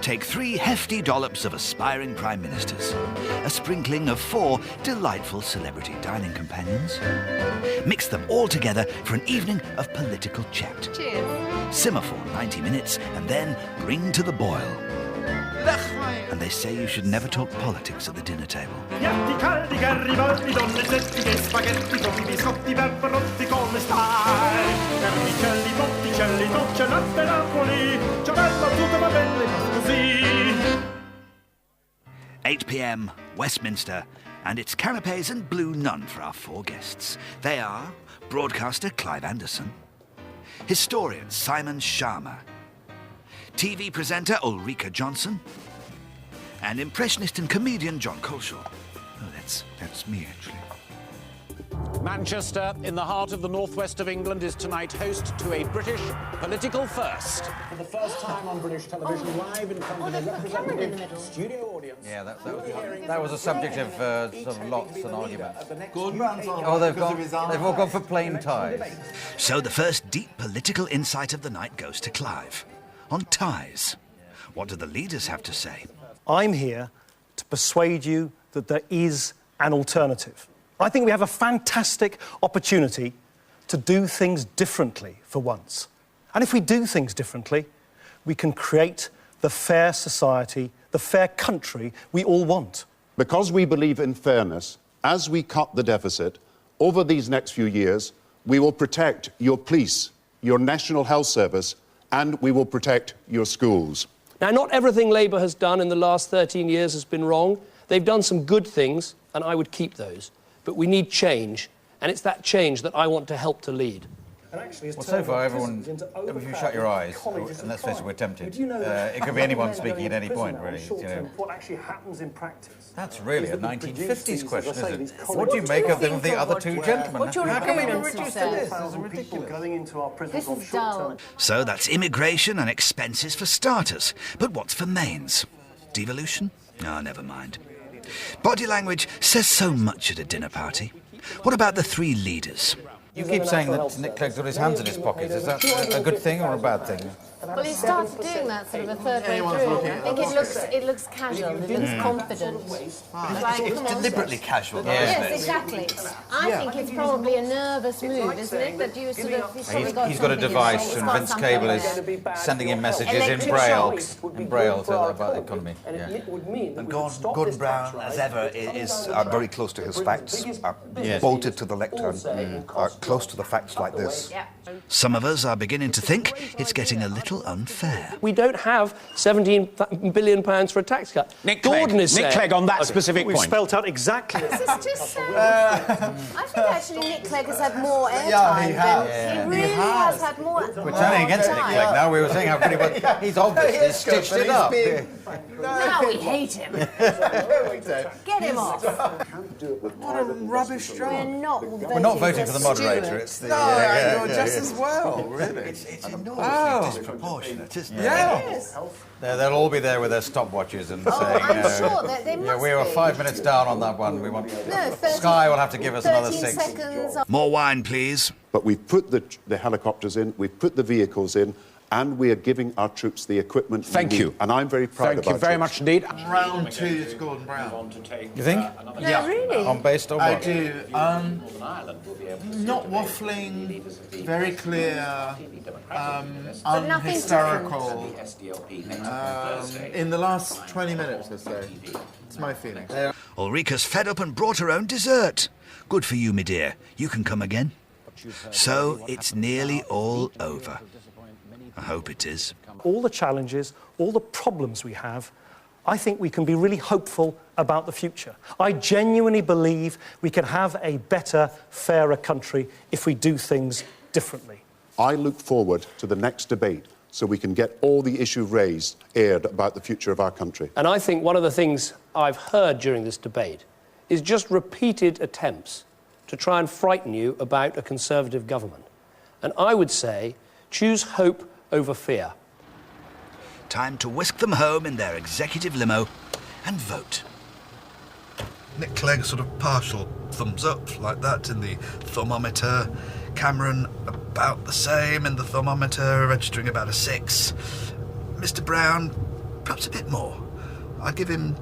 Take 3 hefty dollops of aspiring prime ministers, a sprinkling of 4 delightful celebrity dining companions. Mix them all together for an evening of political chat. Cheers. Simmer for 90 minutes and then bring to the boil. And they say you should never talk politics at the dinner table. Piatti caldi, garibaldi, donne zettiche, spaghetti, con biscotti, barbarotti, come stai? Vermicelli, botticelli, dolce, latte, napoli, ciambello, tutto va bene, ma così. 8 p.m, Westminster, and it's canapes and blue nun for our 4 guests. They are broadcaster Clive Anderson, historian Simon Sharma, TV presenter Ulrika Johnson, and impressionist and comedian John Coleshaw. Oh, that's me, actually. Manchester, in the heart of the northwest of England, is tonight host to a British political first. For the first time on British television, live in front of a representative studio audience. Yeah, that was a subject of sort of lots and arguments. Gordon Brown's on. Oh, they've all gone for plain ties. So the first deep political insight of the night goes to Clive. On ties. What do the leaders have to say? I'm here to persuade you that there is an alternative. I think we have a fantastic opportunity to do things differently for once. And if we do things differently, we can create the fair society, the fair country we all want. Because we believe in fairness, as we cut the deficit, over these next few years, we will protect your police, your National Health Service, and we will protect your schools. Now, not everything Labour has done in the last 13 years has been wrong. They've done some good things, and I would keep those. But we need change, and it's that change that I want to help to lead. Well, so far, everyone, if you shut your eyes, and let's face it, we're tempted. It could be anyone speaking at any point, really. You know. What actually happens in practice. That's really a 1950s question, isn't it? What do you make of the other 2 gentlemen? How can we be reduced to this? This is ridiculous. This is dull. So that's immigration and expenses for starters. But what's for mains? Devolution? Oh, never mind. Body language says so much at a dinner party. What about the 3 leaders? You keep saying that Nick Clegg's got his hands in his pockets. Is that a good thing or a bad thing? Well, he started doing that sort of a third way through. I think it looks casual, it looks confident. It's deliberately casual, though, Yes, exactly. I think it's probably a nervous mood, isn't it? That you sort of... He's got a device, and Vince Cable is sending him messages in Braille about the economy. Yeah. And Gordon Brown, as ever, is very close to his facts, bolted to the lectern, close to the facts like this. Some of us are beginning to think it's getting a little unfair. We don't have £17 billion for a tax cut. Nick Clegg on that specific We've point. spelt out exactly. This is just so... I think actually Nick Clegg has had more airtime than... He really has had more... We're turning against Nick Clegg now. We were saying how pretty well... He's obviously stitched it up. Now we hate him. Get him off. What a rubbish job. We're not voting for the moderator. It's the... You're just as well, really. It's enormously disproportionate, isn't it? Yeah. They'll all be there with their stopwatches and saying... I'm sure that they must we were be. 5 minutes down on that one. We want... No, 30, Sky will have to give us another 13 6. seconds. More wine, please. But we've put the helicopters in, we've put the vehicles in, and we are giving our troops the equipment we Thank need. you. And I'm very proud of Thank you very much indeed. Round 2 is Gordon Brown. You think? No, really? On based on I what? do. Not waffling, very clear, unhistorical. In the last 20 minutes or so. It's my feeling. Ulrika's fed up and brought her own dessert. Good for you, me dear. You can come again. So it's nearly all over. I hope it is. All the challenges, all the problems we have, I think we can be really hopeful about the future. I genuinely believe we can have a better, fairer country if we do things differently. I look forward to the next debate so we can get all the issues aired about the future of our country. And I think one of the things I've heard during this debate is just repeated attempts to try and frighten you about a Conservative government. And I would say, choose hope over fear. Time to whisk them home in their executive limo and vote. Nick Clegg sort of partial thumbs up like that in the thermometer. Cameron about the same in the thermometer, registering about a 6. Mr. Brown perhaps a bit more. I'd give him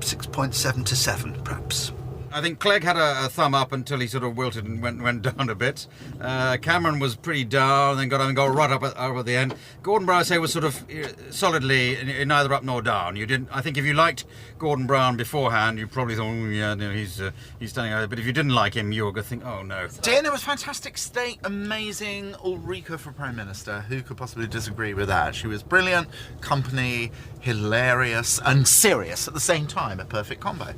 6.7 to 7, perhaps. I think Clegg had a thumb up until he sort of wilted and went down a bit. Cameron was pretty down, then got right up at the end. Gordon Brown, I say, was sort of solidly neither up nor down. You didn't. I think if you liked Gordon Brown beforehand, you probably thought, oh yeah, no, he's standing over. But if you didn't like him, you were going to think, oh no. Diana was fantastic state, amazing. Ulrika for Prime Minister. Who could possibly disagree with that? She was brilliant, company, hilarious, and serious at the same time. A perfect combo.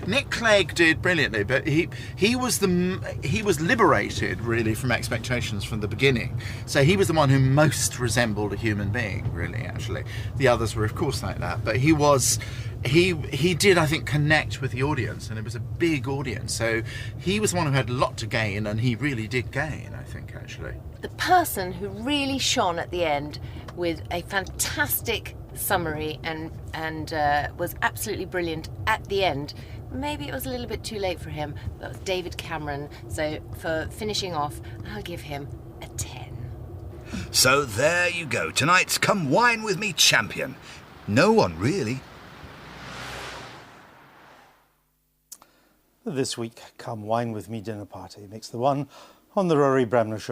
Nick Clegg did brilliantly, but he was liberated really from expectations from the beginning. So he was the one who most resembled a human being, really. Actually, the others were of course like that, but he did, I think, connect with the audience, and it was a big audience. So he was the one who had a lot to gain, and he really did gain, I think, actually. The person who really shone at the end with a fantastic summary and was absolutely brilliant at the end. Maybe it was a little bit too late for him, but David Cameron. So for finishing off, I'll give him a 10. So there you go, tonight's Come Wine With Me champion. No one really. This week, Come Wine With Me dinner party makes the one on the Rory Bremner Show.